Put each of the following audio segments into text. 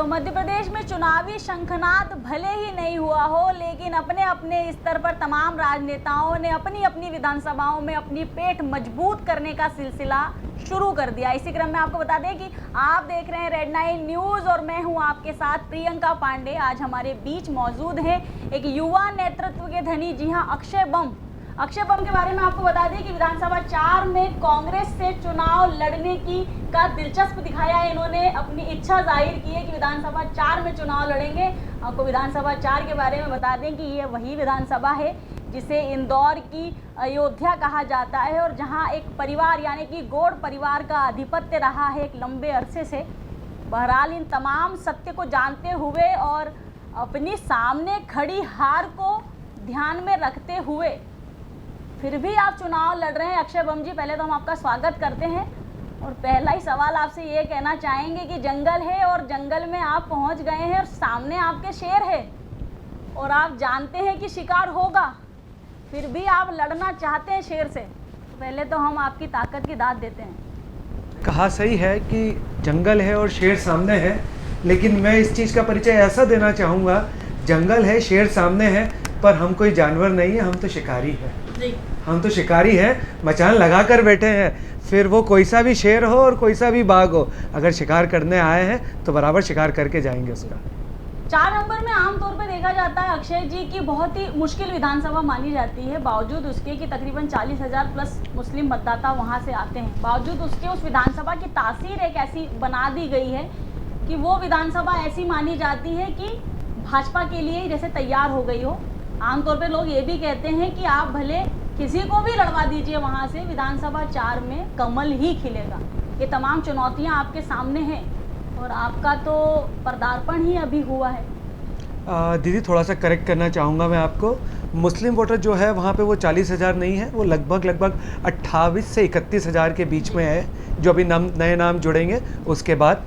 तो मध्य प्रदेश में चुनावी शंखनाद भले ही नहीं हुआ हो, लेकिन अपने अपने स्तर पर तमाम राजनेताओं ने अपनी अपनी विधानसभाओं में अपनी पेठ मजबूत करने का सिलसिला शुरू कर दिया। इसी क्रम में आपको बता दें कि आप देख रहे हैं रेड 9 न्यूज़ और मैं हूं आपके साथ प्रियंका पांडे। आज हमारे बीच मौजूद है एक युवा नेतृत्व के धनी, जी हां, अक्षय बम के बारे में आपको बता दें कि विधानसभा 4 में कांग्रेस से चुनाव लड़ने का दिलचस्प दिखाया है। इन्होंने अपनी इच्छा जाहिर की है कि विधानसभा 4 में चुनाव लड़ेंगे। आपको विधानसभा 4 के बारे में बता दें कि ये वही विधानसभा है जिसे इंदौर की अयोध्या कहा जाता है और जहां एक परिवार यानी कि गौड़ परिवार का आधिपत्य रहा है एक लंबे अरसे से। बहरहाल इन तमाम सत्य को जानते हुए और अपनी सामने खड़ी हार को ध्यान में रखते हुए फिर भी आप चुनाव लड़ रहे हैं। अक्षय बम जी, पहले तो हम आपका स्वागत करते हैं और पहला ही सवाल आपसे ये कहना चाहेंगे कि जंगल है और जंगल में आप पहुंच गए हैं और सामने आपके शेर है और आप जानते हैं कि शिकार होगा, फिर भी आप लड़ना चाहते हैं शेर से। पहले तो हम आपकी ताकत की दाद देते हैं। कहा सही है कि जंगल है और शेर सामने है, लेकिन मैं इस चीज़ का परिचय ऐसा देना चाहूँगा, जंगल है, शेर सामने है, पर हम कोई जानवर नहीं है, हम तो शिकारी है। हम तो शिकारी हैं, मचान लगा कर बैठे हैं। फिर वो कोई सा भी शेर हो और कोई सा भी बाघ हो, अगर शिकार करने आए हैं तो बराबर शिकार करके जाएंगे उसका। 4 नंबर में आमतौर पर देखा जाता है अक्षय जी की बहुत ही मुश्किल विधानसभा मानी जाती है, बावजूद उसके कि तकरीबन 40,000 प्लस मुस्लिम मतदाता वहां से आते हैं। बावजूद उसके उस विधानसभा की तासीर एक ऐसी बना दी गई है कि वो विधानसभा ऐसी मानी जाती है कि भाजपा के लिए जैसे तैयार हो गई हो। आमतौर पर लोग ये भी कहते हैं कि आप भले किसी को भी लड़वा दीजिए वहां से, विधानसभा 4 में कमल ही खिलेगा। ये तमाम चुनौतियां आपके सामने हैं और आपका तो पदार्पण ही अभी हुआ है। दीदी, थोड़ा सा करेक्ट करना चाहूँगा मैं आपको। मुस्लिम वोटर जो है वहाँ पे वो 40,000 नहीं है, वो लगभग 28 से 31,000 के बीच में है, जो अभी नए नाम जुड़ेंगे उसके बाद।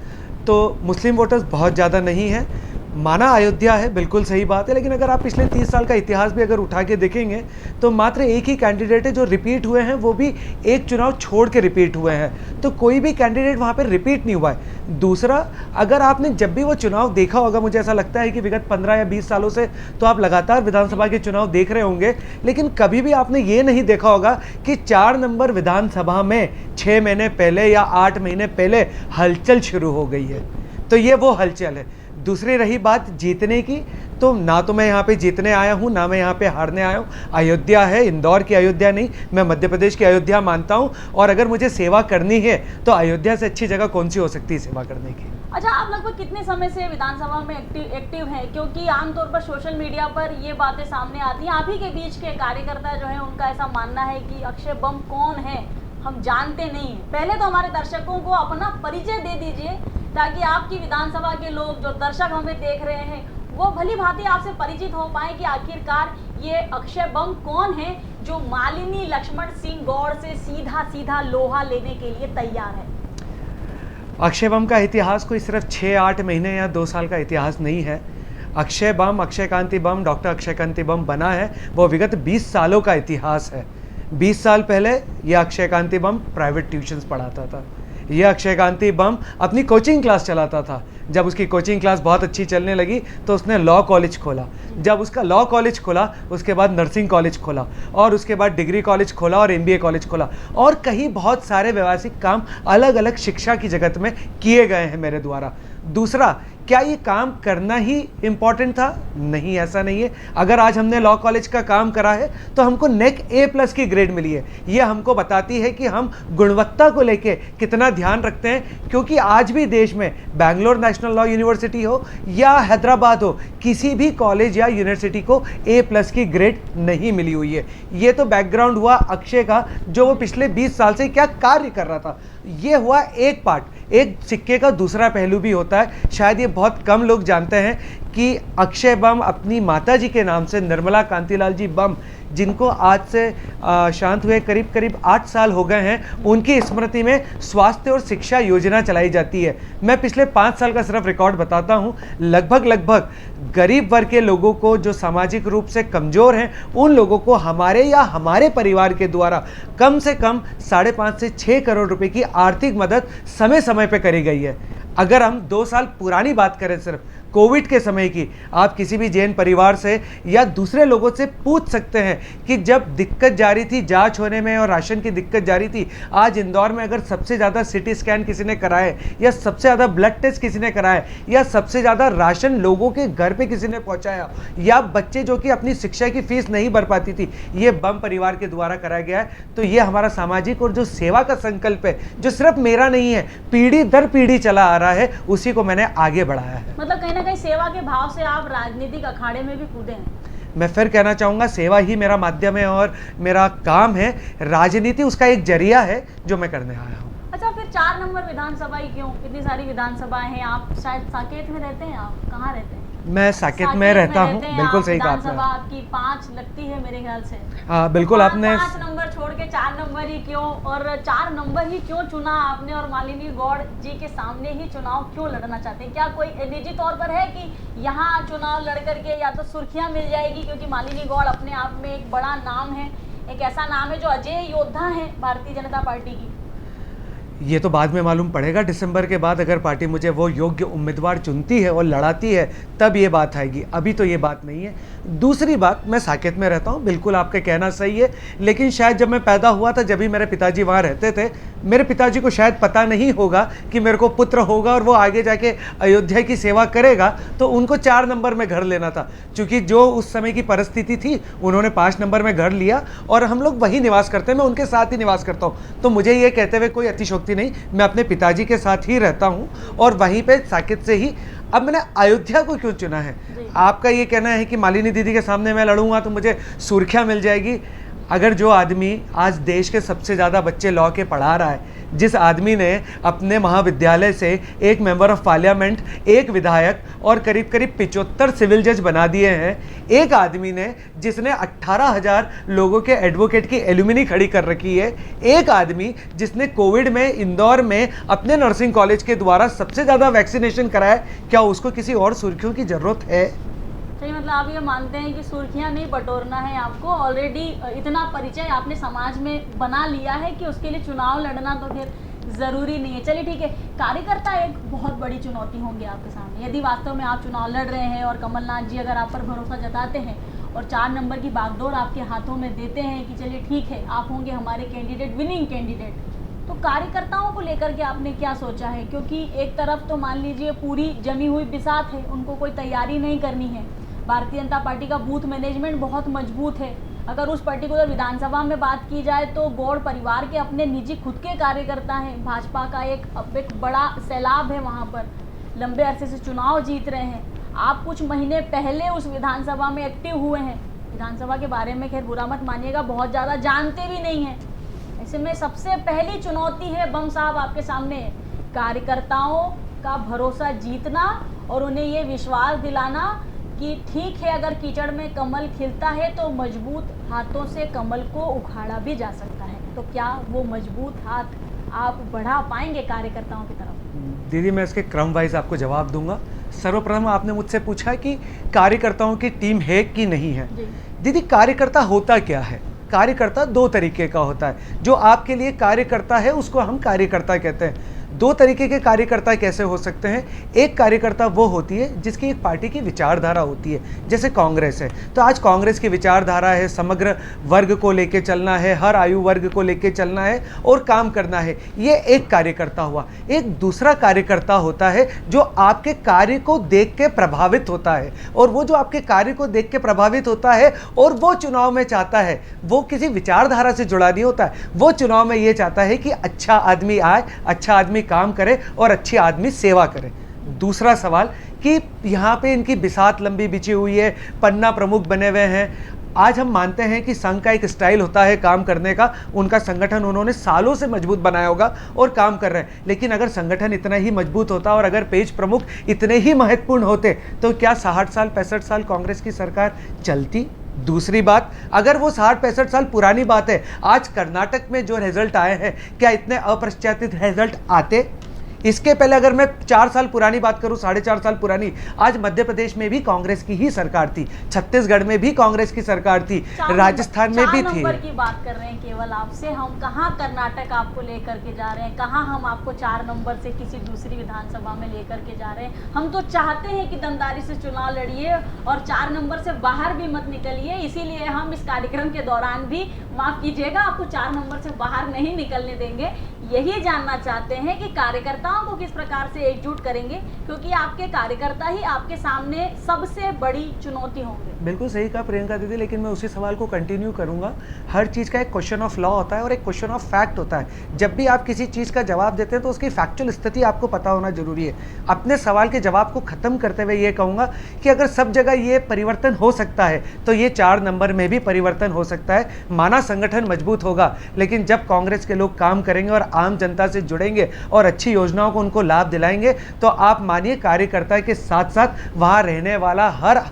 तो मुस्लिम वोटर्स बहुत ज़्यादा नहीं है। माना अयोध्या है, बिल्कुल सही बात है, लेकिन अगर आप पिछले 30 साल का इतिहास भी अगर उठा के देखेंगे तो मात्र एक ही कैंडिडेट है जो रिपीट हुए हैं, वो भी एक चुनाव छोड़ के रिपीट हुए हैं। तो कोई भी कैंडिडेट वहाँ पे रिपीट नहीं हुआ है। दूसरा, अगर आपने जब भी वो चुनाव देखा होगा, मुझे ऐसा लगता है कि विगत 15 या 20 सालों से तो आप लगातार विधानसभा के चुनाव देख रहे होंगे, लेकिन कभी भी आपने ये नहीं देखा होगा कि 4 नंबर विधानसभा में 6 महीने पहले या 8 महीने पहले हलचल शुरू हो गई है। तो ये वो हलचल है। दूसरी रही बात जीतने की, तो ना तो मैं यहाँ पे जीतने आया हूँ, ना मैं यहाँ पे हारने आया हूँ। अयोध्या है, इंदौर की अयोध्या नहीं, मैं मध्य प्रदेश की अयोध्या मानता हूँ। और अगर मुझे सेवा करनी है तो अयोध्या से अच्छी जगह कौन सी हो सकती है सेवा करने की। अच्छा, आप लगभग कितने समय से विधानसभा में एक्टिव हैं? क्योंकि आमतौर पर सोशल मीडिया पर ये बातें सामने आती हैं, आप ही के बीच के कार्यकर्ता जो है उनका ऐसा मानना है कि अक्षय बम कौन है हम जानते नहीं हैं। पहले तो हमारे दर्शकों को अपना परिचय दे दीजिए ताकि आपकी विधानसभा के लोग, जो दर्शक हमें देख रहे हैं, वो भली भांति आपसे परिचित हो पाए कि आखिरकार ये अक्षय बम कौन है जो मालिनी लक्ष्मण सिंह गौड़ से सीधा सीधा लोहा लेने के लिए तैयार है। अक्षय बम का इतिहास कोई सिर्फ 6-8 महीने या 2 साल का इतिहास नहीं है। अक्षय बम, अक्षय कांति बम, डॉक्टर अक्षय कांति बम बना है वो विगत 20 सालों का इतिहास है। 20 साल पहले यह अक्षय कांति बम प्राइवेट ट्यूशन्स पढ़ाता था। यह अक्षय कांति बम अपनी कोचिंग क्लास चलाता था। जब उसकी कोचिंग क्लास बहुत अच्छी चलने लगी तो उसने लॉ कॉलेज खोला। जब उसका लॉ कॉलेज खोला उसके बाद नर्सिंग कॉलेज खोला और उसके बाद डिग्री कॉलेज खोला और MBA कॉलेज खोला और कहीं बहुत सारे व्यावसायिक काम अलग अलग शिक्षा की जगत में किए गए हैं मेरे द्वारा। दूसरा, क्या ये काम करना ही इम्पॉर्टेंट था? नहीं, ऐसा नहीं है। अगर आज हमने लॉ कॉलेज का काम करा है तो हमको नेक A+ की ग्रेड मिली है। ये हमको बताती है कि हम गुणवत्ता को लेके कितना ध्यान रखते हैं, क्योंकि आज भी देश में बैंगलोर नेशनल लॉ यूनिवर्सिटी हो या हैदराबाद हो, किसी भी कॉलेज या यूनिवर्सिटी को A+ की ग्रेड नहीं मिली हुई है। ये तो बैकग्राउंड हुआ अक्षय का, जो वो पिछले 20 साल से क्या कार्य कर रहा था। ये हुआ एक पार्ट। एक सिक्के का दूसरा पहलू भी होता है। शायद ये बहुत कम लोग जानते हैं कि अक्षय बम अपनी माताजी के नाम से, निर्मला कांतिलाल जी बम, जिनको आज से शांत हुए करीब करीब 8 साल हो गए हैं, उनकी स्मृति में स्वास्थ्य और शिक्षा योजना चलाई जाती है। मैं पिछले 5 साल का सिर्फ रिकॉर्ड बताता हूँ। लगभग गरीब वर्ग के लोगों को, जो सामाजिक रूप से कमज़ोर हैं, उन लोगों को हमारे या हमारे परिवार के द्वारा कम से कम 5.5 से 6 करोड़ रुपए की आर्थिक मदद समय समय पर करी गई है। अगर हम 2 साल पुरानी बात करें सिर्फ कोविड के समय की, आप किसी भी जैन परिवार से या दूसरे लोगों से पूछ सकते हैं कि जब दिक्कत जारी थी जांच होने में और राशन की दिक्कत जारी थी, आज इंदौर में अगर सबसे ज़्यादा सिटी स्कैन किसी ने कराए या सबसे ज़्यादा ब्लड टेस्ट किसी ने कराए या सबसे ज़्यादा राशन लोगों के घर पे किसी ने पहुंचाया या बच्चे जो कि अपनी शिक्षा की फीस नहीं भर पाती थी, ये बम परिवार के द्वारा कराया गया है। तो ये हमारा सामाजिक और जो सेवा का संकल्प है, जो सिर्फ मेरा नहीं है, पीढ़ी दर पीढ़ी चला आ रहा है, उसी को मैंने आगे बढ़ाया है। मतलब कहीं ना कहीं सेवा के भाव से आप राजनीतिक अखाड़े में भी कूदे हैं। मैं फिर कहना चाहूँगा, सेवा ही मेरा माध्यम है और मेरा काम है, राजनीति उसका एक जरिया है जो मैं करने आया हूँ। अच्छा, फिर 4 नंबर विधानसभा ही क्यों? इतनी सारी विधानसभाएं हैं, आप शायद साकेत में रहते हैं। आप कहाँ रहते हैं? मैं साकेत में रहता हूँ, बिल्कुल सही कहा आपने। विधानसभा आपकी 5 लगती है मेरे ख्याल से। हाँ बिल्कुल, आपने 5 नंबर छोड़ के 4 नंबर ही क्यों, और 4 नंबर ही क्यों चुना आपने, और मालिनी गौड़ जी के सामने ही चुनाव क्यों लड़ना चाहते हैं? क्या कोई निजी तौर पर है कि यहाँ चुनाव लड़ करके या तो सुर्खियाँ मिल जाएगी, क्योंकि मालिनी गौड़ अपने आप में एक बड़ा नाम है, एक ऐसा नाम है जो अजय योद्धा है भारतीय जनता पार्टी की? ये तो बाद में मालूम पड़ेगा, दिसंबर के बाद अगर पार्टी मुझे वो योग्य उम्मीदवार चुनती है और लड़ाती है तब ये बात आएगी, अभी तो ये बात नहीं है। दूसरी बात, मैं साकेत में रहता हूँ, बिल्कुल आपका कहना सही है, लेकिन शायद जब मैं पैदा हुआ था जब भी मेरे पिताजी वहाँ रहते थे, मेरे पिताजी को शायद पता नहीं होगा कि मेरे को पुत्र होगा और वो आगे जाके अयोध्या की सेवा करेगा, तो उनको 4 नंबर में घर लेना था। क्योंकि जो उस समय की परिस्थिति थी, उन्होंने 5 नंबर में घर लिया और हम लोग वहीं निवास करते हैं, मैं उनके साथ ही निवास करता हूँ। तो मुझे ये कहते हुए कोई अतिशोक्ति नहीं, मैं अपने पिताजी के साथ ही रहता हूँ और वहीं पे साकेत से ही। अब मैंने अयोध्या को क्यों चुना है? आपका ये कहना है कि मालिनी दीदी के सामने मैं लड़ूंगा तो मुझे सुर्खियाँ मिल जाएगी। अगर जो आदमी आज देश के सबसे ज़्यादा बच्चे लॉ के पढ़ा रहा है, जिस आदमी ने अपने महाविद्यालय से एक मेंबर ऑफ पार्लियामेंट, एक विधायक और करीब करीब 75 सिविल जज बना दिए हैं, एक आदमी ने जिसने 18,000 लोगों के एडवोकेट की एल्यूमिनी खड़ी कर रखी है, एक आदमी जिसने कोविड में इंदौर में अपने नर्सिंग कॉलेज के द्वारा सबसे ज़्यादा वैक्सीनेशन कराया, क्या उसको किसी और सुर्खियों की ज़रूरत है? सही, मतलब आप ये मानते हैं कि सुर्खियां नहीं बटोरना है आपको, ऑलरेडी इतना परिचय आपने समाज में बना लिया है कि उसके लिए चुनाव लड़ना तो फिर ज़रूरी नहीं है। चलिए ठीक है, कार्यकर्ता एक बहुत बड़ी चुनौती होंगे आपके सामने, यदि वास्तव में आप चुनाव लड़ रहे हैं और कमलनाथ जी अगर आप पर भरोसा जताते हैं और 4 नंबर की बागडोर आपके हाथों में देते हैं कि चलिए ठीक है आप होंगे हमारे कैंडिडेट, विनिंग कैंडिडेट, तो कार्यकर्ताओं को लेकर के आपने क्या सोचा है? क्योंकि एक तरफ तो मान लीजिए पूरी जमी हुई बिसात है, उनको कोई तैयारी नहीं करनी है। भारतीय जनता पार्टी का बूथ मैनेजमेंट बहुत मजबूत है। अगर उस पर्टिकुलर विधानसभा में बात की जाए तो गौड़ परिवार के अपने निजी खुद के कार्यकर्ता हैं, भाजपा का एक बड़ा सैलाब है वहाँ पर, लंबे अरसे से चुनाव जीत रहे हैं। आप कुछ महीने पहले उस विधानसभा में एक्टिव हुए हैं, विधानसभा के बारे में खैर बुरा मत मानिएगा, बहुत ज़्यादा जानते भी नहीं हैं। ऐसे में सबसे पहली चुनौती है बम साहब आपके सामने, कार्यकर्ताओं का भरोसा जीतना और उन्हें ये विश्वास दिलाना कि ठीक है अगर कीचड़ में कमल खिलता है तो मजबूत हाथों से कमल को उखाड़ा भी जा सकता है। तो क्या वो मजबूत हाथ आप बढ़ा पाएंगे कार्यकर्ताओं की तरफ? दीदी, मैं इसके क्रम वाइज आपको जवाब दूंगा। सर्वप्रथम आपने मुझसे पूछा कि कार्यकर्ताओं की टीम है कि नहीं है। दीदी, कार्यकर्ता होता क्या है? कार्यकर्ता 2 तरीके का होता है। जो आपके लिए कार्यकर्ता है उसको हम कार्यकर्ता कहते हैं। 2 तरीके के कार्यकर्ता कैसे हो सकते हैं? एक कार्यकर्ता वो होती है जिसकी एक पार्टी की विचारधारा होती है, जैसे कांग्रेस है तो आज कांग्रेस की विचारधारा है समग्र वर्ग को लेके चलना है, हर आयु वर्ग को लेके चलना है और काम करना है, ये एक कार्यकर्ता हुआ। एक दूसरा कार्यकर्ता होता है जो आपके कार्य को देख के प्रभावित होता है, और वो जो आपके कार्य को देख के प्रभावित होता है और वो चुनाव में चाहता है, वो किसी विचारधारा से जुड़ा नहीं होता है, वो चुनाव में ये चाहता है कि अच्छा आदमी आए, अच्छा आदमी काम करे और अच्छी आदमी सेवा करे। दूसरा सवाल कि यहाँ पे इनकी बिसात लंबी बिछी हुई है, पन्ना प्रमुख बने हुए हैं। आज हम मानते हैं कि संघ का एक स्टाइल होता है काम करने का, उनका संगठन उन्होंने सालों से मजबूत बनाया होगा और काम कर रहे हैं, लेकिन अगर संगठन इतना ही मजबूत होता और अगर पेज प्रमुख इतने ही महत्वपूर्ण होते तो क्या 60 साल 65 साल कांग्रेस की सरकार चलती? दूसरी बात, अगर वो 60-65 साल पुरानी बात है, आज कर्नाटक में जो रिजल्ट आए हैं क्या इतने अप्रत्याशित रिजल्ट आते? इसके पहले अगर मैं 4 साल पुरानी बात करूं, 4.5 साल पुरानी, आज मध्य प्रदेश में भी कांग्रेस की ही सरकार थी, छत्तीसगढ़ में भी कांग्रेस की सरकार थी, राजस्थान में भी थी। 4 नंबर की बात कर रहे हैं केवल आपसे, हम कहाँ कर्नाटक आपको लेकर के जा रहे हैं, कहाँ हम आपको 4 नंबर से किसी दूसरी विधानसभा में लेकर के जा रहे हैं। हम तो चाहते हैं कि दमदारी से चुनाव लड़िए और 4 नंबर से बाहर भी मत निकलिए। इसीलिए हम इस कार्यक्रम के दौरान भी, माफ कीजिएगा, आपको 4 नंबर से बाहर नहीं निकलने देंगे। यही जानना चाहते हैं कि कार्यकर्ताओं को किस प्रकार से एकजुट करेंगे, क्योंकि आपके कार्यकर्ता ही आपके सामने सबसे बड़ी चुनौती होंगे। बिल्कुल सही कहा प्रियंका दीदी, लेकिन मैं उसी सवाल को कंटिन्यू करूंगा। हर चीज़ का एक क्वेश्चन ऑफ लॉ होता है और एक क्वेश्चन ऑफ फैक्ट होता है। जब भी आप किसी चीज़ का जवाब देते हैं तो उसकी फैक्चुअल स्थिति आपको पता होना जरूरी है। अपने सवाल के जवाब को ख़त्म करते हुए ये कहूँगा कि अगर सब जगह ये परिवर्तन हो सकता है तो ये 4 नंबर में भी परिवर्तन हो सकता है। माना संगठन मजबूत होगा, लेकिन जब कांग्रेस के लोग काम करेंगे और आम जनता से जुड़ेंगे और अच्छी योजनाओं को उनको लाभ दिलाएंगे, तो आप मानिए कार्यकर्ता के साथ साथ वहाँ रहने वाला हर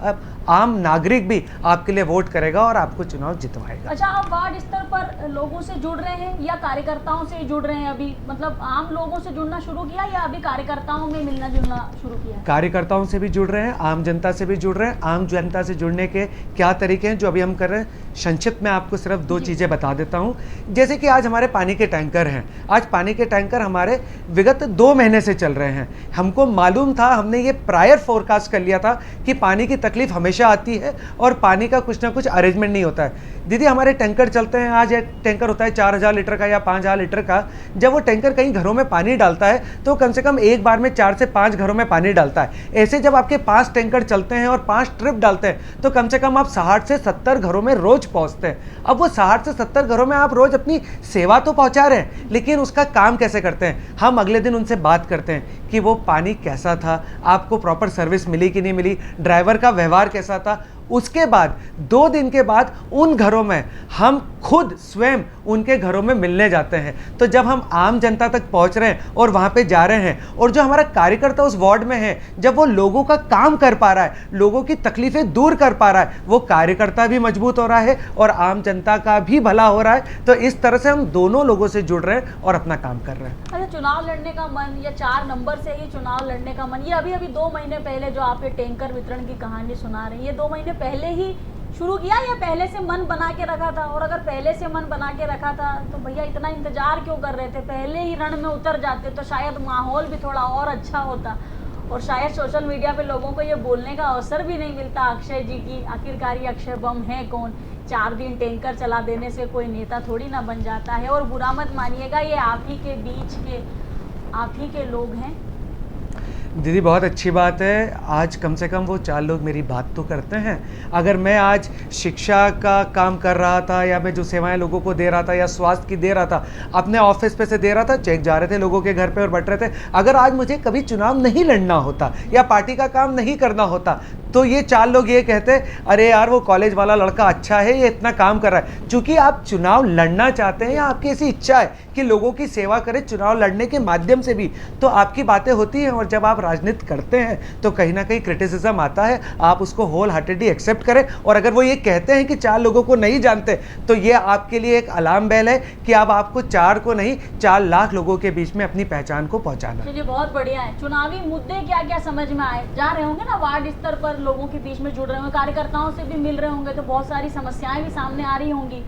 आम नागरिक भी आपके लिए वोट करेगा और आपको चुनाव जितवाएगा। अच्छा, आप वार्ड स्तर पर लोगों से जुड़ रहे हैं या कार्यकर्ताओं से जुड़ रहे हैं? अभी मतलब आम लोगों से जुड़ना शुरू किया या अभी कार्यकर्ताओं में मिलना जुलना शुरू किया? कार्यकर्ताओं से भी जुड़ रहे हैं, आम जनता से भी जुड़ रहे हैं। आम जनता से जुड़ने के क्या तरीके हैं जो अभी हम कर रहे हैं, संक्षिप्त में आपको सिर्फ 2 चीज़ें बता देता हूँ। जैसे कि आज हमारे पानी के टैंकर हैं, आज पानी के टैंकर हमारे विगत 2 महीने से चल रहे हैं। हमको मालूम था, हमने ये प्रायर फोरकास्ट कर लिया था कि पानी की तकलीफ हमेशा आती है और पानी का कुछ ना कुछ अरेंजमेंट नहीं होता है। दीदी हमारे टैंकर चलते हैं, आज एक टैंकर होता है 4000 लीटर का या 5000 लीटर का। जब वो टैंकर कहीं घरों में पानी डालता है तो कम से कम एक बार में 4 से 5 घरों में पानी डालता है। ऐसे जब आपके 5 टैंकर चलते हैं और 5 ट्रिप डालते हैं तो कम से कम आप 60 से 70 घरों में रोज पहुंचते हैं। अब वो 60 से 70 घरों में आप रोज अपनी सेवा तो पहुंचा रहे हैं, लेकिन उसका काम कैसे करते हैं? हम अगले दिन उनसे बात करते हैं कि वो पानी कैसा था, आपको प्रॉपर सर्विस मिली कि नहीं मिली, ड्राइवर का व्यवहार कैसा था। उसके बाद 2 दिन के बाद उन घरों में हम खुद स्वयं उनके घरों में मिलने जाते हैं। तो जब हम आम जनता तक पहुंच रहे हैं और वहां पे जा रहे हैं और जो हमारा कार्यकर्ता उस वार्ड में है, जब वो लोगों का काम कर पा रहा है, लोगों की तकलीफें दूर कर पा रहा है, वो कार्यकर्ता भी मजबूत हो रहा है और आम जनता का भी भला हो रहा है। तो इस तरह से हम दोनों लोगों से जुड़ रहे हैं और अपना काम कर रहे हैं। अच्छा, चुनाव लड़ने का मन या 4 नंबर से ही चुनाव लड़ने का मन, ये अभी 2 महीने पहले जो आप ये टैंकर वितरण की कहानी सुना रहे हैं, ये 2 महीने पहले ही शुरू किया या पहले से मन बना के रखा था? और अगर पहले से मन बना के रखा था तो भैया इतना इंतजार क्यों कर रहे थे? पहले ही रण में उतर जाते तो शायद माहौल भी थोड़ा और अच्छा होता और शायद सोशल मीडिया पे लोगों को ये बोलने का अवसर भी नहीं मिलता अक्षय जी की आखिरकार ये अक्षय बम है कौन। 4 दिन टैंकर चला देने से कोई नेता थोड़ी ना बन जाता है। और बुरा मत मानिएगा, ये आप ही के बीच के आप ही के लोग हैं। दीदी बहुत अच्छी बात है, आज कम से कम वो 4 लोग मेरी बात तो करते हैं। अगर मैं आज शिक्षा का काम कर रहा था या मैं जो सेवाएं लोगों को दे रहा था या स्वास्थ्य की दे रहा था, अपने ऑफिस पे से दे रहा था, चेक जा रहे थे लोगों के घर पे और बट रहे थे। अगर आज मुझे कभी चुनाव नहीं लड़ना होता या पार्टी का काम नहीं करना होता तो ये 4 लोग ये कहते अरे यार वो कॉलेज वाला लड़का अच्छा है, ये इतना काम कर रहा है। चूंकि आप चुनाव लड़ना चाहते हैं या आपकी ऐसी इच्छा है कि लोगों की सेवा करें चुनाव लड़ने के माध्यम से भी, तो आपकी बातें होती हैं। और जब आप राजनीति करते हैं तो कहीं ना कहीं क्रिटिसिज्म आता है, आप उसको होल हार्टेडली एक्सेप्ट करें। और अगर वो ये कहते हैं कि 4 लोगों को नहीं जानते तो ये आपके लिए एक अलार्म बेल है कि अब आपको 4 को नहीं 4 लाख लोगों के बीच में अपनी पहचान को पहुंचाना। चलिए बहुत बढ़िया है। चुनावी मुद्दे क्या क्या समझ में आए? जा रहे होंगे ना वार्ड स्तर पर, लोगों के बीच में जुड़ रहे होंगे, कार्यकर्ताओं से भी मिल रहे होंगे, तो बहुत सारी समस्याएं भी सामने आ रही होंगी।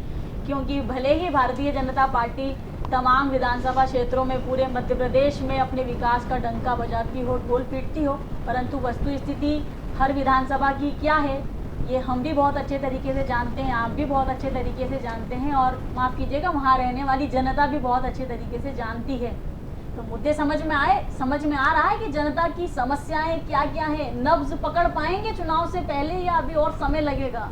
क्योंकि भले ही भारतीय जनता पार्टी तमाम विधानसभा क्षेत्रों में पूरे मध्य प्रदेश में अपने विकास का डंका बजाती हो, ढोल पीटती हो, परंतु वस्तु स्थिति हर विधानसभा की क्या है ये हम भी बहुत अच्छे तरीके से जानते हैं, आप भी बहुत अच्छे तरीके से जानते हैं और माफ़ कीजिएगा वहाँ रहने वाली जनता भी बहुत अच्छे तरीके से जानती है। तो मुद्दे समझ में आ रहा है कि जनता की समस्याएं क्या क्या है? नब्ज पकड़ पाएंगे चुनाव से पहले या अभी और समय लगेगा?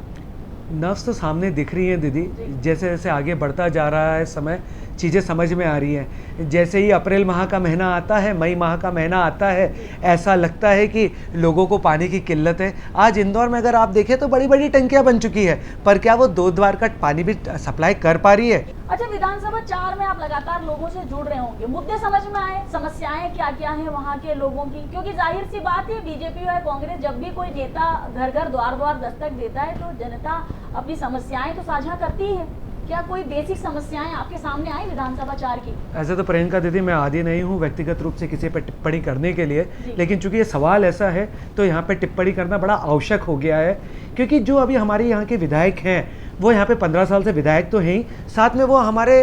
नब्ज तो सामने दिख रही है दीदी, जैसे जैसे आगे बढ़ता जा रहा है समय, चीज़ें समझ में आ रही हैं। जैसे ही अप्रैल माह का महीना आता है, मई माह का महीना आता है, ऐसा लगता है कि लोगों को पानी की किल्लत है। आज इंदौर में अगर आप देखें तो बड़ी बड़ी टंकियां बन चुकी है, पर क्या वो 2 द्वार का पानी भी सप्लाई कर पा रही है? अच्छा, विधानसभा 4 में आप लगातार लोगों से जुड़ रहे होंगे, मुद्दे समझ में आए, समस्याएं क्या क्या हैं वहाँ के लोगों की? क्योंकि जाहिर सी बात है बीजेपी और कांग्रेस जब भी कोई नेता घर घर द्वार द्वार दस्तक देता है तो जनता अपनी समस्याएं तो साझा करती है। क्या कोई बेसिक समस्याएं आपके सामने आई विधानसभा 4 की? ऐसे तो प्रियंका दीदी मैं आदी नहीं हूँ व्यक्तिगत रूप से किसी पर टिप्पणी करने के लिए, जी। लेकिन चूंकि ये सवाल ऐसा है तो यहाँ पे टिप्पणी करना बड़ा आवश्यक हो गया है, क्योंकि जो अभी हमारे यहाँ के विधायक हैं वो यहाँ पे 15 साल से विधायक तो हैं ही, साथ में वो हमारे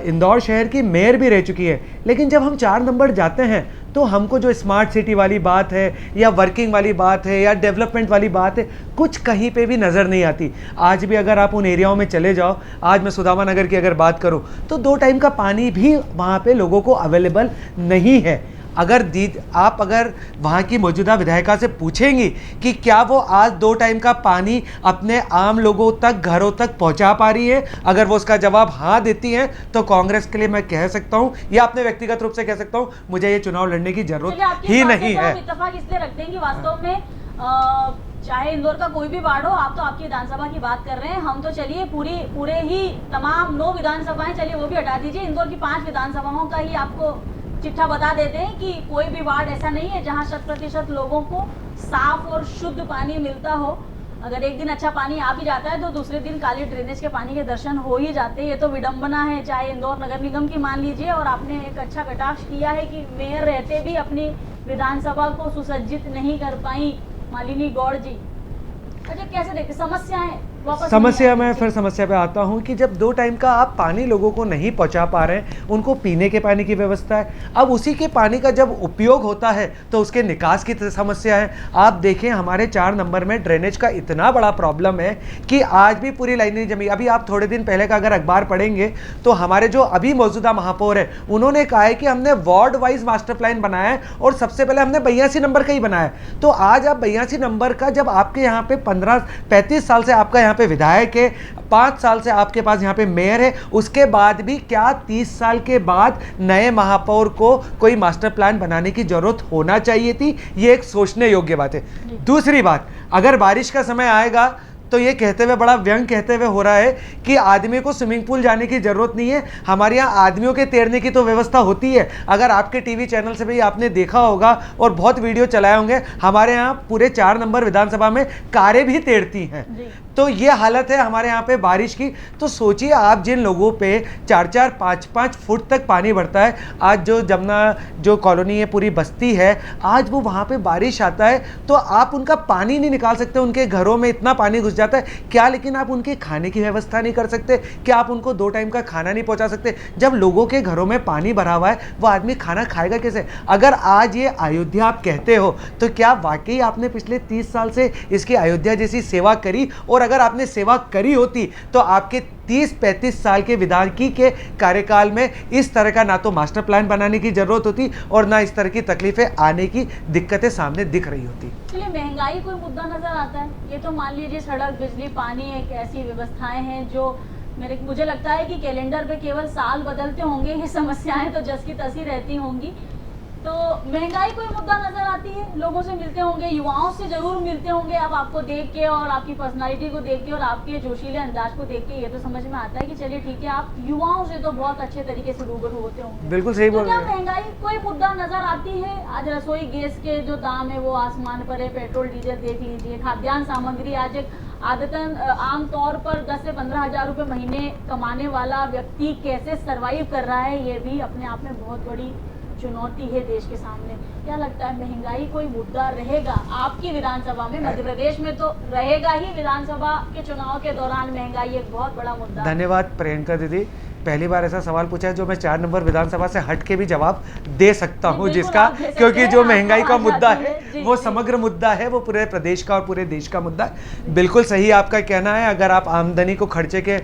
इंदौर शहर की मेयर भी रह चुकी है। लेकिन जब हम 4 नंबर जाते हैं तो हमको जो स्मार्ट सिटी वाली बात है या वर्किंग वाली बात है या डेवलपमेंट वाली बात है, कुछ कहीं पे भी नज़र नहीं आती। आज भी अगर आप उन एरियाओं में चले जाओ, आज मैं सुदामा नगर की अगर बात करूं तो 2 टाइम का पानी भी वहाँ पे लोगों को अवेलेबल नहीं है। अगर आप अगर वहाँ की मौजूदा विधायिका से पूछेंगी कि क्या वो आज 2 टाइम का पानी अपने आम लोगों तक, घरों तक पहुँचा पा रही है, अगर वो उसका जवाब हाँ देती हैं तो कांग्रेस के लिए मैं कह सकता हूँ या अपने व्यक्तिगत रूप से कह सकता हूँ, मुझे ये चुनाव लड़ने की जरूरत ही नहीं है। इत्तेफाक इसलिए रखते हैं कि वास्तव में चाहे इंदौर का कोई भी वार्ड हो, आप तो आपकी विधानसभा की बात कर रहे हैं, हम तो चलिए पूरे ही तमाम 9 विधानसभाएं, चलिए वो भी हटा दीजिए, इंदौर की 5 विधानसभाओं का ही आपको चिट्ठा बता देते हैं कि कोई भी वार्ड ऐसा नहीं है जहां 100% लोगों को साफ और शुद्ध पानी मिलता हो। अगर एक दिन अच्छा पानी आ भी जाता है तो दूसरे दिन काली ड्रेनेज के पानी के दर्शन हो ही जाते हैं। ये तो विडंबना है, चाहे इंदौर नगर निगम की मान लीजिए, और आपने एक अच्छा कटाक्ष किया है कि मेयर रहते भी अपनी विधानसभा को सुसज्जित नहीं कर पाई मालिनी गौड़ जी। अच्छा, कैसे देखते समस्याएं? समस्या मैं फिर समस्या पे आता हूँ कि जब 2 टाइम का आप पानी लोगों को नहीं पहुँचा पा रहे हैं, उनको पीने के पानी की व्यवस्था है, अब उसी के पानी का जब उपयोग होता है तो उसके निकास की समस्या है। आप देखें हमारे 4 नंबर में ड्रेनेज का इतना बड़ा प्रॉब्लम है कि आज भी पूरी लाइन नहीं जमी। अभी आप थोड़े दिन पहले का अगर अखबार पढ़ेंगे तो हमारे जो अभी मौजूदा महापौर है उन्होंने कहा है कि हमने वार्ड वाइज मास्टर प्लान बनाया है और सबसे पहले हमने 82 नंबर का ही बनाया है। तो आज आप 82 नंबर का, जब आपके यहाँ पे 35 साल से आपका यहाँ पे विधायक है, 5 साल से आपके पास यहाँ पे मेयर है, उसके बाद भी क्या 30 साल के बाद नए महापौर को कोई मास्टर प्लान बनाने की जरूरत होना चाहिए थी? ये एक सोचने योग्य बात है। दूसरी बात, अगर बारिश का समय आएगा तो ये कहते हुए बड़ा व्यंग कहते हुए हो रहा है कि आदमी को स्विमिंग पूल जाने की जरूरत नहीं है, हमारे यहाँ आदमियों के तैरने की तो व्यवस्था होती है। अगर आपके टीवी चैनल से भी आपने देखा होगा और बहुत वीडियो चलाए होंगे, हमारे यहाँ पूरे 4 नंबर विधानसभा में कारें भी तैरती हैं। तो ये हालत है हमारे यहाँ पे बारिश की। तो सोचिए आप जिन लोगों पे 4-4, 5-5 फुट तक पानी बढ़ता है, आज जो जमुना जो कॉलोनी है, पूरी बस्ती है, आज वो वहाँ पे बारिश आता है तो आप उनका पानी नहीं निकाल सकते, उनके घरों में इतना पानी घुस जाता है क्या? लेकिन आप उनके खाने की व्यवस्था नहीं कर सकते क्या? आप उनको 2 टाइम का खाना नहीं पहुँचा सकते? जब लोगों के घरों में पानी भरा हुआ है वो आदमी खाना खाएगा कैसे? अगर आज ये अयोध्या आप कहते हो तो क्या वाकई आपने पिछले 30 साल से इसकी अयोध्या जैसी सेवा करी? और अगर आपने सेवा करी होती तो आपके 30-35 साल के विधायकी के कार्यकाल में इस तरह का ना तो मास्टर प्लान बनाने की जरूरत होती और ना इस तरह की तकलीफें आने की दिक्कतें सामने दिख रही होती। चलिए, महंगाई कोई मुद्दा नजर आता है? ये तो मान लीजिए सड़क, बिजली, पानी एक ऐसी व्यवस्थाएं हैं जो मुझे लगता है कि कैलेंडर पे केवल साल बदलते होंगे, ये समस्याएं तो जस की तसी रहती होंगी। तो महंगाई कोई मुद्दा नजर आती है? लोगों से मिलते होंगे, युवाओं से जरूर मिलते होंगे। अब आपको देख के और आपकी पर्सनालिटी को देख के और आपके जोशीले अंदाज को देख के ये तो समझ में आता है कि चलिए ठीक है, आप युवाओं से तो बहुत अच्छे तरीके से रूबरू होते होंगे। बिल्कुल सही बोल रहे हैं। क्या महंगाई कोई मुद्दा नजर आती है? आज रसोई गैस के जो दाम है वो आसमान पर है, पेट्रोल डीजल देख लीजिए, खाद्यान्न सामग्री आज एक आदतन आमतौर पर 10 से 15 हजार रुपये महीने कमाने वाला व्यक्ति कैसे सरवाइव कर रहा है, ये भी अपने आप में बहुत बड़ी चुनौती है देश के सामने। क्या लगता है, महंगाई कोई मुद्दा रहेगा आपकी विधानसभा में? मध्य प्रदेश में तो रहेगा ही, विधानसभा के चुनाव के दौरान महंगाई एक बहुत बड़ा मुद्दा। धन्यवाद प्रियंका दीदी, पहली बार ऐसा सवाल पूछा है जो मैं 4 नंबर विधानसभा से हट के भी जवाब दे सकता हूं, जिसका क्योंकि जो महंगाई का मुद्दा है वो समग्र मुद्दा है, वो पूरे प्रदेश का और पूरे देश का मुद्दा है। बिल्कुल सही आपका कहना है। अगर आप आमदनी को खर्चे के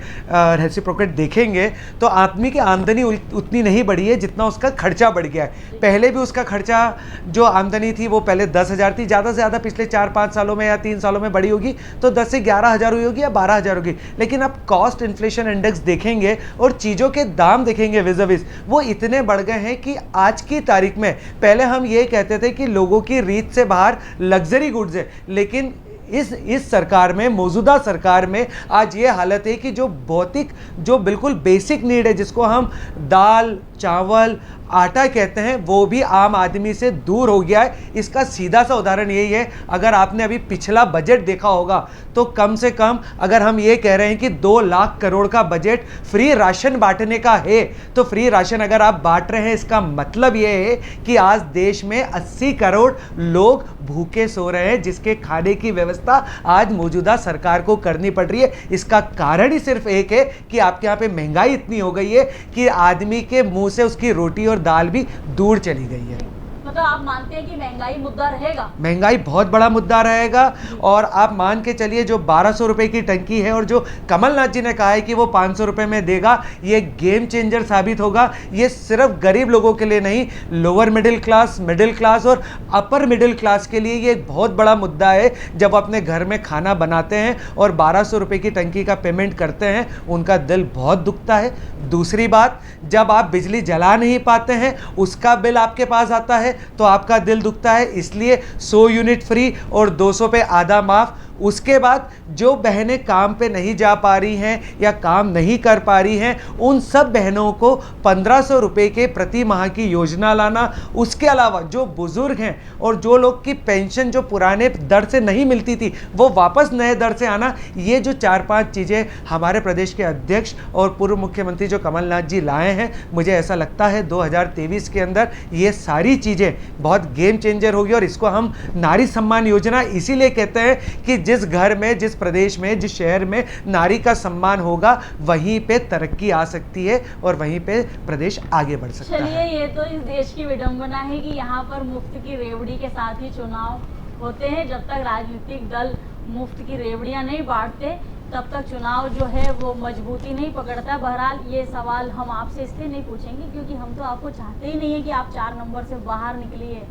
रेसिप्रोकेट देखेंगे तो आदमी की आमदनी उतनी नहीं बढ़ी है जितना उसका खर्चा बढ़ गया है। पहले भी उसका खर्चा जो आमदनी थी वो पहले 10,000 थी, ज़्यादा से ज़्यादा पिछले 4-5 सालों में या 3 सालों में बढ़ी होगी तो 10 से 11,000 हुई होगी या 12,000 होगी। लेकिन आप कॉस्ट इन्फ्लेशन इंडेक्स देखेंगे और चीज़ों के दाम देखेंगे विज़-अ-विज़, वो इतने बढ़ गए हैं कि आज की तारीख में, पहले हम ये कहते थे कि लोगों की रीत से बाहर लग्जरी गुड्स है, लेकिन इस सरकार में, मौजूदा सरकार में आज ये हालत है कि जो भौतिक, जो बिल्कुल बेसिक नीड है, जिसको हम दाल, चावल, आटा कहते हैं वो भी आम आदमी से दूर हो गया है। इसका सीधा सा उदाहरण यही है, अगर आपने अभी पिछला बजट देखा होगा तो कम से कम अगर हम ये कह रहे हैं कि 2 लाख करोड़ का बजट फ्री राशन बांटने का है, तो फ्री राशन अगर आप बांट रहे हैं इसका मतलब ये है कि आज देश में 80 करोड़ लोग भूखे सो रहे हैं, जिसके खाने की व्यवस्था आज मौजूदा सरकार को करनी पड़ रही है। इसका कारण ही सिर्फ एक है कि आपके यहाँ पे महंगाई इतनी हो गई है कि आदमी के मुंह से उसकी रोटी और दाल भी दूर चली गई है। मतलब आप मानते हैं कि महंगाई मुद्दा रहेगा? महंगाई बहुत बड़ा मुद्दा रहेगा। और आप मान के चलिए जो 1200 रुपए की टंकी है और जो कमलनाथ जी ने कहा है कि वो 500 रुपए में देगा, ये गेम चेंजर साबित होगा। ये सिर्फ गरीब लोगों के लिए नहीं, लोअर मिडिल क्लास और अपर मिडिल क्लास के लिए ये एक बहुत बड़ा मुद्दा है। जब अपने घर में खाना बनाते हैं और 1200 रुपए की टंकी का पेमेंट करते हैं, उनका दिल बहुत दुखता है। दूसरी बात, जब आप बिजली जला नहीं पाते हैं, उसका बिल आपके पास आता है तो आपका दिल दुखता है। इसलिए 100 यूनिट फ्री और 200 पे आधा माफ। उसके बाद जो बहनें काम पे नहीं जा पा रही हैं या काम नहीं कर पा रही हैं, उन सब बहनों को 1500 रुपये के प्रति माह की योजना लाना। उसके अलावा जो बुजुर्ग हैं और जो लोग की पेंशन जो पुराने दर से नहीं मिलती थी वो वापस नए दर से आना, ये जो 4-5 चीज़ें हमारे प्रदेश के अध्यक्ष और पूर्व मुख्यमंत्री जो कमलनाथ जी लाए हैं, मुझे ऐसा लगता है 2023 के अंदर ये सारी चीज़ें बहुत गेम चेंजर होगी। और इसको हम नारी सम्मान योजना इसीलिए कहते हैं कि जिस घर में, जिस प्रदेश में, जिस शहर में नारी का सम्मान होगा, वहीं पे तरक्की आ सकती है और वहीं पे प्रदेश आगे बढ़ सकता है। चलिए, ये तो इस देश की विडंबना है कि यहाँ पर मुफ्त की रेवड़ी के साथ ही चुनाव होते हैं। जब तक राजनीतिक दल मुफ्त की रेवड़ियाँ नहीं बांटते, तब तक चुनाव जो है वो मजबूती नहीं पकड़ता। बहरहाल ये सवाल हम आपसे इसलिए नहीं पूछेंगे क्योंकि हम तो आपको चाहते ही नहीं है कि आप 4 नंबर से बाहर निकलिए।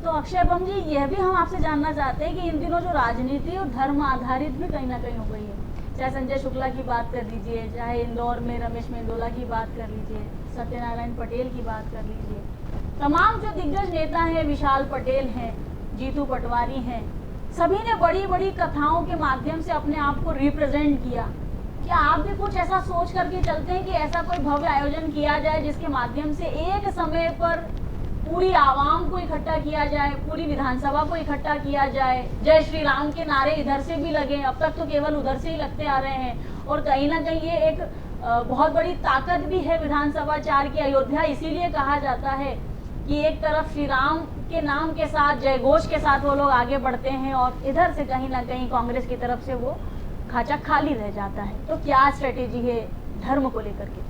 तो अक्षय बम जी, यह भी हम आपसे जानना चाहते हैं कि इन दिनों जो राजनीति और धर्म आधारित भी कहीं ना कहीं हो गई है, चाहे संजय शुक्ला की बात कर लीजिए, चाहे इंदौर में रमेश मेंदोला की बात कर लीजिए, सत्यनारायण पटेल की बात कर लीजिए, तमाम जो दिग्गज नेता हैं, विशाल पटेल हैं, जीतू पटवारी हैं, सभी ने बड़ी बड़ी कथाओं के माध्यम से अपने आप को रिप्रेजेंट किया। क्या आप भी कुछ ऐसा सोच करके चलते हैं कि ऐसा कोई भव्य आयोजन किया जाए जिसके माध्यम से एक समय पर पूरी आवाम को इकट्ठा किया जाए, पूरी विधानसभा को इकट्ठा किया जाए, जय श्री राम के नारे इधर से भी लगे, अब तक तो केवल उधर से ही लगते आ रहे हैं। और कहीं ना कहीं ये एक बहुत बड़ी ताकत भी है विधानसभा 4 की अयोध्या। इसीलिए कहा जाता है कि एक तरफ श्री राम के नाम के साथ, जय घोष के साथ वो लोग आगे बढ़ते हैं और इधर से कहीं ना कहीं कांग्रेस की तरफ से वो खाचा खाली रह जाता है। तो क्या स्ट्रेटेजी है धर्म को लेकर के?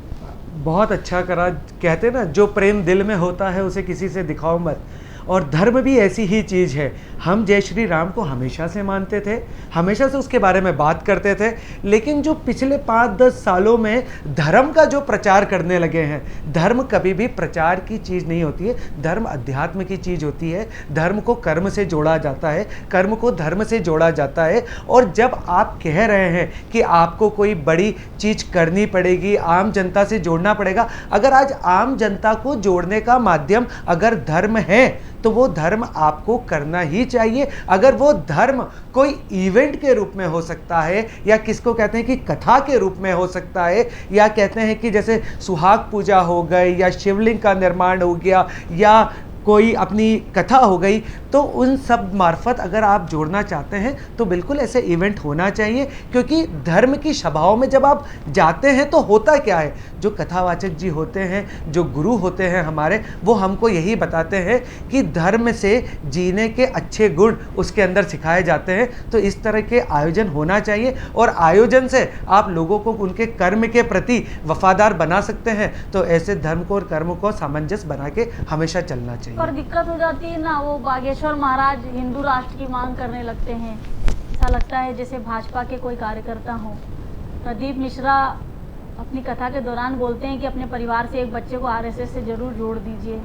बहुत अच्छा करा। कहते हैं ना, जो प्रेम दिल में होता है उसे किसी से दिखाओ मत। और धर्म भी ऐसी ही चीज़ है। हम जय श्री राम को हमेशा से मानते थे, हमेशा से उसके बारे में बात करते थे, लेकिन जो पिछले 5-10 सालों में धर्म का जो प्रचार करने लगे हैं, धर्म कभी भी प्रचार की चीज़ नहीं होती है, धर्म अध्यात्म की चीज़ होती है। धर्म को कर्म से जोड़ा जाता है, कर्म को धर्म से जोड़ा जाता है। और जब आप कह रहे हैं कि आपको कोई बड़ी चीज़ करनी पड़ेगी, आम जनता से जोड़ना पड़ेगा, अगर आज आम जनता को जोड़ने का माध्यम अगर धर्म है तो वो धर्म आपको करना ही चाहिए। अगर वो धर्म कोई इवेंट के रूप में हो सकता है, या किसको कहते हैं कि कथा के रूप में हो सकता है, या कहते हैं कि जैसे सुहाग पूजा हो गई, या शिवलिंग का निर्माण हो गया, या कोई अपनी कथा हो गई, तो उन सब मार्फत अगर आप जोड़ना चाहते हैं तो बिल्कुल ऐसे इवेंट होना चाहिए। क्योंकि धर्म की सभाओं में जब आप जाते हैं तो होता क्या है, जो कथावाचक जी होते हैं, जो गुरु होते हैं हमारे, वो हमको यही बताते हैं कि धर्म से जीने के अच्छे गुण उसके अंदर सिखाए जाते हैं। तो इस तरह के आयोजन होना चाहिए और आयोजन से आप लोगों को उनके कर्म के प्रति वफादार बना सकते हैं। तो ऐसे धर्म को और कर्म को सामंजस्य बना के हमेशा चलना चाहिए। पर दिक्कत हो जाती है ना, वो बागेश्वर महाराज हिंदू राष्ट्र की मांग करने लगते हैं। ऐसा लगता है जैसे भाजपा के कोई कार्यकर्ता हो। प्रदीप मिश्रा अपनी कथा के दौरान बोलते हैं कि अपने परिवार से एक बच्चे को आरएसएस से जरूर जोड़ दीजिए।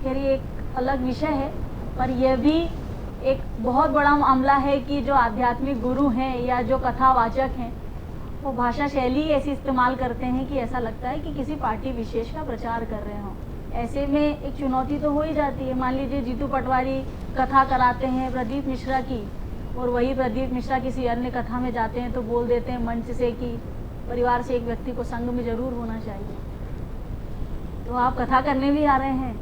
खैर ये एक अलग विषय है, पर यह भी एक बहुत बड़ा मामला है कि जो आध्यात्मिक गुरु हैं या जो कथावाचक हैं, वो भाषा शैली ऐसी इस्तेमाल करते हैं कि ऐसा लगता है कि किसी पार्टी विशेष का प्रचार कर रहे हों। ऐसे में एक चुनौती तो हो ही जाती है। मान लीजिए जीतू पटवारी कथा कराते हैं प्रदीप मिश्रा की, और वही प्रदीप मिश्रा किसी अन्य कथा में जाते हैं तो बोल देते हैं मंच से कि परिवार से एक व्यक्ति को संघ में जरूर होना चाहिए। तो आप कथा करने भी आ रहे हैं,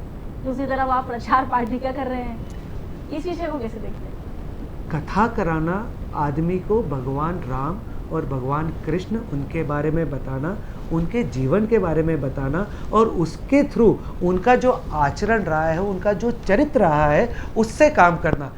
दूसरी तरफ आप प्रचार पार्टी का कर रहे हैं, इस विषय को कैसे देखते हैं? कथा कराना आदमी को भगवान राम और भगवान कृष्ण उनके बारे में बताना, उनके जीवन के बारे में बताना और उसके थ्रू उनका जो आचरण रहा है, उनका जो चरित्र रहा है, उससे काम करना।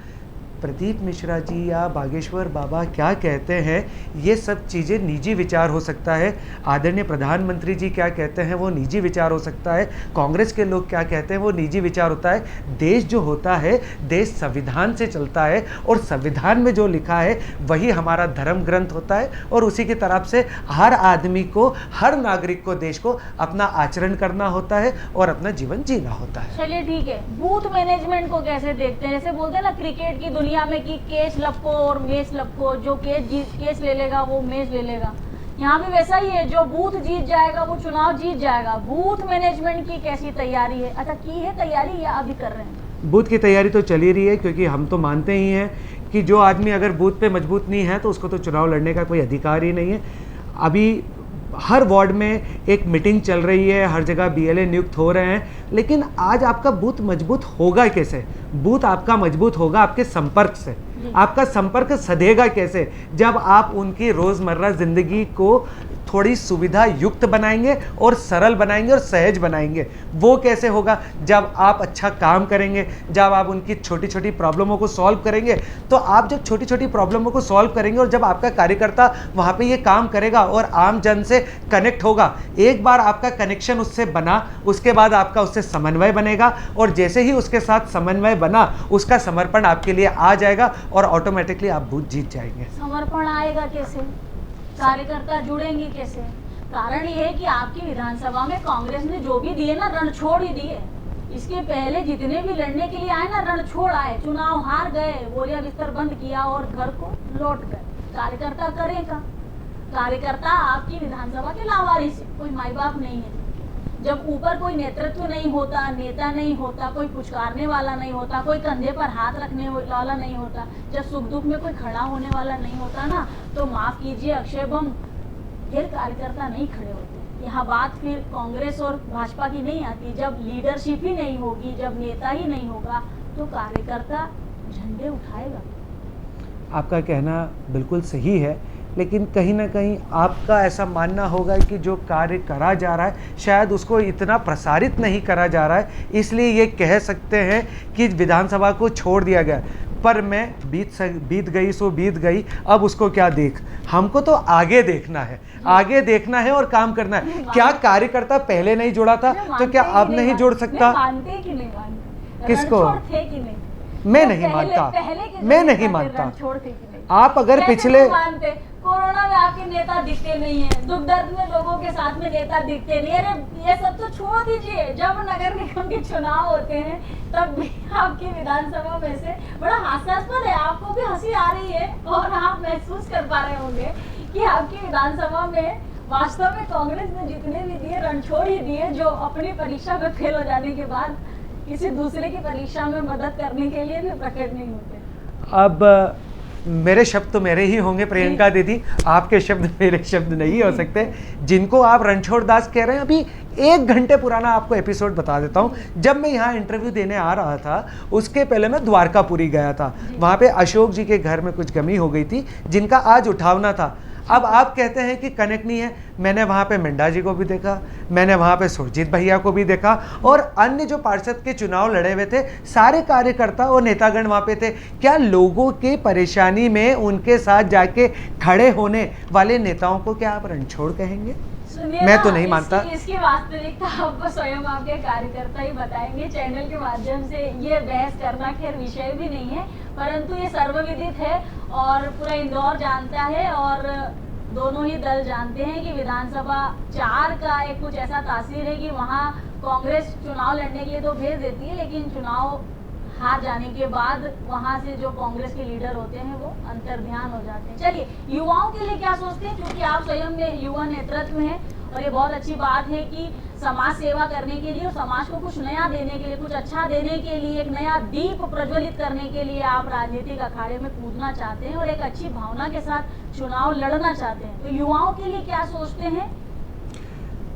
प्रदीप मिश्रा जी या बागेश्वर बाबा क्या कहते हैं, ये सब चीज़ें निजी विचार हो सकता है। आदरणीय प्रधानमंत्री जी क्या कहते हैं वो निजी विचार हो सकता है। कांग्रेस के लोग क्या कहते हैं वो निजी विचार होता है। देश जो होता है, देश संविधान से चलता है और संविधान में जो लिखा है वही हमारा धर्म ग्रंथ होता है और उसी की तरफ से हर आदमी को, हर नागरिक को देश को अपना आचरण करना होता है और अपना जीवन जीना होता है। चलिए ठीक है, बूथ मैनेजमेंट को कैसे देखते हैं? जैसे बोलते हैं ना क्रिकेट की दुनिया में कि केस लपको और मैच लपको, जो केस ले लेगा वो मैच ले लेगा। यहाँ भी वैसा ही है, जो बूथ जीत जाएगा वो चुनाव जीत जाएगा। बूथ मैनेजमेंट की कैसी तैयारी है? अच्छा, की है तैयारी या अभी कर रहे हैं? बूथ की तैयारी तो चल ही रही है, क्योंकि हम तो मानते ही हैं कि जो आदमी अगर बूथ पे मजबूत नहीं है तो उसको तो चुनाव लड़ने का कोई अधिकार ही नहीं है। अभी हर वार्ड में एक मीटिंग चल रही है, हर जगह बीएलए नियुक्त हो रहे हैं, लेकिन आज आपका बूथ मजबूत होगा कैसे? बूथ आपका मजबूत होगा आपके संपर्क से। आपका संपर्क सधेगा कैसे? जब आप उनकी रोज़मर्रा ज़िंदगी को थोड़ी सुविधा युक्त बनाएंगे और सरल बनाएंगे और सहज बनाएंगे। वो कैसे होगा? जब आप अच्छा काम करेंगे, जब आप उनकी छोटी छोटी प्रॉब्लमों को सॉल्व करेंगे। तो आप जब छोटी छोटी प्रॉब्लमों को सॉल्व करेंगे और जब आपका कार्यकर्ता वहाँ पे ये काम करेगा और आम जन से कनेक्ट होगा, एक बार आपका कनेक्शन उससे बना, उसके बाद आपका उससे समन्वय बनेगा और जैसे ही उसके साथ समन्वय बना, उसका समर्पण आपके लिए आ जाएगा और ऑटोमेटिकली आप बूथ जीत जाएंगे। समर्पण आएगा कैसे? कार्यकर्ता जुड़ेंगे कैसे? कारण ये है कि आपकी विधानसभा में कांग्रेस ने जो भी दिए ना, रण छोड़ ही दिए। इसके पहले जितने भी लड़ने के लिए आए ना, रण छोड़ आए, चुनाव हार गए, बोरिया बिस्तर बंद किया और घर को लौट गए। कार्यकर्ता करेगा? कार्यकर्ता आपकी विधानसभा के लावारिस है, कोई माई बाप नहीं है। जब ऊपर कोई नेतृत्व नहीं होता, नेता नहीं होता, कोई पुचकारने वाला नहीं होता, कोई कंधे पर हाथ रखने वाला नहीं होता, जब सुख दुख में कोई खड़ा होने वाला नहीं होता ना, तो माफ कीजिए अक्षय बम, फिर कार्यकर्ता नहीं खड़े होते। यहाँ बात फिर कांग्रेस और भाजपा की नहीं आती। जब लीडरशिप ही नहीं होगी, जब नेता ही नहीं होगा, तो कार्यकर्ता झंडे उठाएगा। आपका कहना बिल्कुल सही है, लेकिन कहीं ना कहीं आपका ऐसा मानना होगा कि जो कार्य करा जा रहा है शायद उसको इतना प्रसारित नहीं करा जा रहा है, इसलिए ये कह सकते हैं कि विधानसभा को छोड़ दिया गया। पर मैं बीत गई सो बीत गई, अब उसको क्या देख, हमको तो आगे देखना है, आगे देखना है और काम करना है। क्या कार्यकर्ता पहले नहीं जुड़ा था तो क्या अब नहीं जुड़ सकता? मानते कि नहीं मानते? किसको? थे कि नहीं? मैं नहीं मानता, मैं नहीं मानता। आप अगर पिछले कोरोना में आपके नेता दिखते नहीं है, दुख दर्द में लोगों के साथ में नेता दिखते नहीं। अरे ये सब तो छोड़ दीजिए, जब नगर निगम के चुनाव होते हैं तब भी आपकी विधानसभा में से बड़ा हास्यास्पद है, आपको भी हंसी आ रही है और आप महसूस कर पा रहे होंगे कि आपकी विधानसभा में वास्तव में कांग्रेस ने जितने भी दिए रणछोड़ ही दिए, जो अपनी परीक्षा में फेल हो जाने के बाद किसी दूसरे की परीक्षा में मदद करने के लिए भी प्रकट नहीं होते। अब मेरे शब्द तो मेरे ही होंगे प्रियंका दीदी, आपके शब्द मेरे शब्द नहीं हो सकते। जिनको आप रणछोड़ दास कह रहे हैं, अभी 1 घंटे पुराना आपको एपिसोड बता देता हूं। जब मैं यहाँ इंटरव्यू देने आ रहा था, उसके पहले मैं द्वारकापुरी गया था। वहाँ पे अशोक जी के घर में कुछ कमी हो गई थी, जिनका आज उठावना था। अब आप कहते हैं कि कनेक्ट नहीं है। मैंने वहाँ पे मिंडा जी को भी देखा, मैंने वहाँ पे सुरजीत भैया को भी देखा और अन्य जो पार्षद के चुनाव लड़े हुए थे, सारे कार्यकर्ता और नेतागण वहाँ पे थे। क्या लोगों के परेशानी में उनके साथ जाके खड़े होने वाले नेताओं को क्या आप रणछोड़ कहेंगे? मैं तो नहीं मानता। इसकी वास्तविकता आपको स्वयं आपके कार्यकर्ता ही बताएंगे चैनल के माध्यम से। ये बहस करना खैर विषय भी नहीं है, परंतु ये सर्वविदित है और पूरा इंदौर जानता है और दोनों ही दल जानते हैं कि विधानसभा 4 का एक कुछ ऐसा तासीर है कि वहाँ कांग्रेस चुनाव लड़ने के लिए तो भेज देती है, लेकिन चुनाव हार जाने के बाद वहाँ से जो कांग्रेस के लीडर होते हैं वो अंतर्ध्यान हो जाते हैं। चलिए, युवाओं के लिए क्या सोचते हैं, क्योंकि आप स्वयं में युवा नेतृत्व हैं और ये बहुत अच्छी बात है कि समाज सेवा करने के लिए और समाज को कुछ नया देने के लिए, कुछ अच्छा देने के लिए, एक नया दीप प्रज्वलित करने के लिए आप राजनीतिक अखाड़े में कूदना चाहते हैं और एक अच्छी भावना के साथ चुनाव लड़ना चाहते हैं। तो युवाओं के लिए क्या सोचते हैं?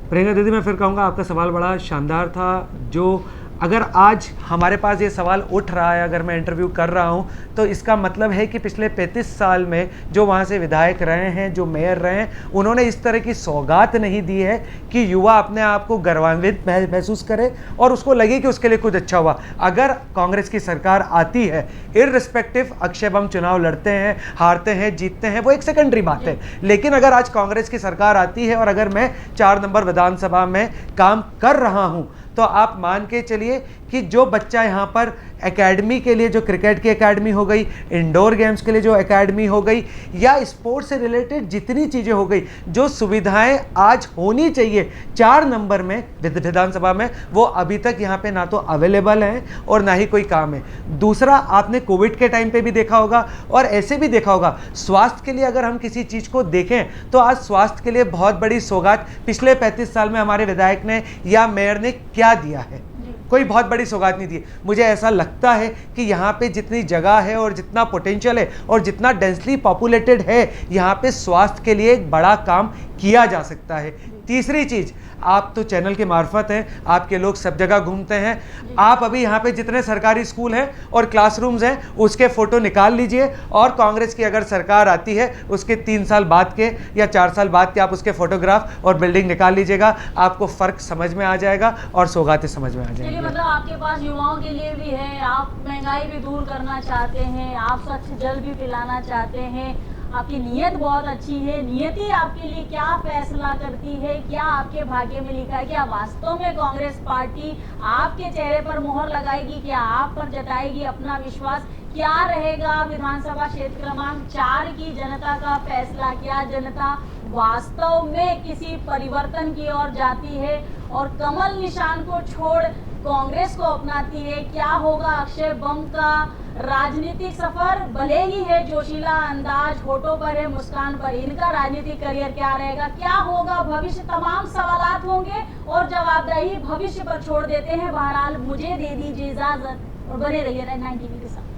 प्रियंका दीदी, मैं फिर कहूँगा आपका सवाल बड़ा शानदार था। जो अगर आज हमारे पास ये सवाल उठ रहा है, अगर मैं इंटरव्यू कर रहा हूँ, तो इसका मतलब है कि पिछले 35 साल में जो वहाँ से विधायक रहे हैं, जो मेयर रहे हैं, उन्होंने इस तरह की सौगात नहीं दी है कि युवा अपने आप को गर्वान्वित महसूस करे और उसको लगे कि उसके लिए कुछ अच्छा हुआ। अगर कांग्रेस की सरकार आती है, इररिस्पेक्टिव अक्षय बम चुनाव लड़ते हैं, हारते हैं, जीतते हैं, वो एक सेकेंडरी बात है, लेकिन अगर आज कांग्रेस की सरकार आती है और अगर मैं 4 नंबर विधानसभा में काम कर रहा हूँ, तो आप मान के चलिए कि जो बच्चा यहाँ पर एकेडमी के लिए, जो क्रिकेट की एकेडमी हो गई, इंडोर गेम्स के लिए जो एकेडमी हो गई, या स्पोर्ट्स से रिलेटेड जितनी चीज़ें हो गई, जो सुविधाएं आज होनी चाहिए 4 नंबर में विधानसभा में, वो अभी तक यहाँ पे ना तो अवेलेबल हैं और ना ही कोई काम है। दूसरा, आपने कोविड के टाइम पे भी देखा होगा और ऐसे भी देखा होगा, स्वास्थ्य के लिए अगर हम किसी चीज़ को देखें तो आज स्वास्थ्य के लिए बहुत बड़ी सौगात पिछले 35 साल में हमारे विधायक ने या मेयर ने क्या दिया है? कोई बहुत बड़ी सौगात नहीं दी। मुझे ऐसा लगता है कि यहाँ पे जितनी जगह है और जितना पोटेंशियल है और जितना डेंसली पॉपुलेटेड है, यहाँ पे स्वास्थ्य के लिए एक बड़ा काम किया जा सकता है। तीसरी चीज़, आप तो चैनल के मार्फत हैं, आपके लोग सब जगह घूमते हैं, आप अभी यहाँ पे जितने सरकारी स्कूल हैं और क्लासरूम्स हैं उसके फ़ोटो निकाल लीजिए और कांग्रेस की अगर सरकार आती है उसके 3 साल बाद के या 4 साल बाद के आप उसके फोटोग्राफ और बिल्डिंग निकाल लीजिएगा, आपको फ़र्क समझ में आ जाएगा और सौगातें समझ में आ जाएंगी। मतलब आपके पास युवाओं के लिए भी है, आप महंगाई भी दूर करना चाहते हैं, आप स्वच्छ जल भी पिलाना चाहते हैं, आपकी नीयत बहुत अच्छी है। नियति आपके लिए क्या फैसला करती है, क्या आपके भाग्य में लिखा है? क्या वास्तव में कांग्रेस पार्टी आपके चेहरे पर मोहर लगाएगी? क्या आप पर जताएगी अपना विश्वास? क्या रहेगा विधानसभा क्षेत्र क्रमांक 4 की जनता का फैसला? क्या जनता वास्तव में किसी परिवर्तन की ओर जाती है और कमल निशान को छोड़ कांग्रेस को अपनाती है? क्या होगा अक्षय बम का राजनीतिक सफर? भले ही है जोशीला अंदाज, होठों पर है मुस्कान, पर इनका राजनीतिक करियर क्या रहेगा? क्या होगा भविष्य? तमाम सवालात होंगे और जवाबदेही भविष्य पर छोड़ देते हैं। बहरहाल मुझे दे दीजिए इजाजत और बने रहिए 9 टीवी के साथ।